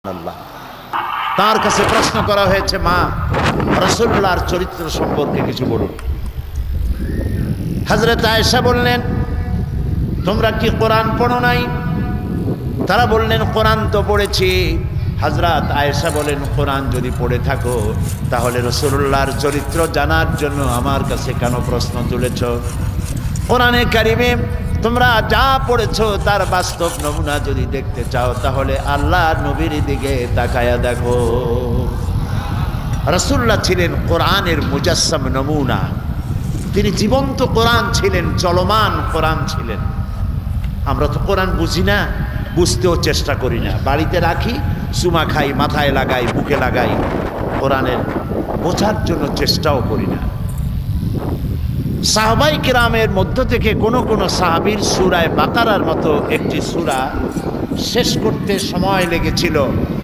আল্লাহ তার কাছে প্রশ্ন করা হয়েছে, মা রাসূলুল্লাহর চরিত্র সম্পর্কে কিছু বলুন। হযরত আয়েশা বললেন, তোমরা কি কোরআন পড়ো নাই? তারা বললেন, কোরআন তো পড়েছি। হযরত আয়েশা বলেন, কোরআন যদি পড়ে থাকো তাহলে রাসূলুল্লাহর চরিত্র জানার জন্য আমার কাছে কেন প্রশ্ন তুলেছ? কোরআনে কারিমে তোমরা যা পড়েছো তার বাস্তব নমুনা যদি দেখতে চাও তাহলে আল্লাহ নবীর দিকে তাকায়া দেখো। রাসূলুল্লাহ ছিলেন কোরআনের মুজাসসাম নমুনা। তিনি জীবন্ত কোরআন ছিলেন, চলমান কোরআন ছিলেন। আমরা তো কোরআন বুঝি না, বুঝতেও চেষ্টা করি না, বাড়িতে রাখি, চুমা খাই, মাথায় লাগাই, বুকে লাগাই, কোরআনের বোঝার জন্য চেষ্টাও করি না। সাহাবাই কিরামের মধ্য থেকে কোন কোন সাহাবীর সূরা বাকারার মতো একটি সূরা শেষ করতে সময় লেগেছিল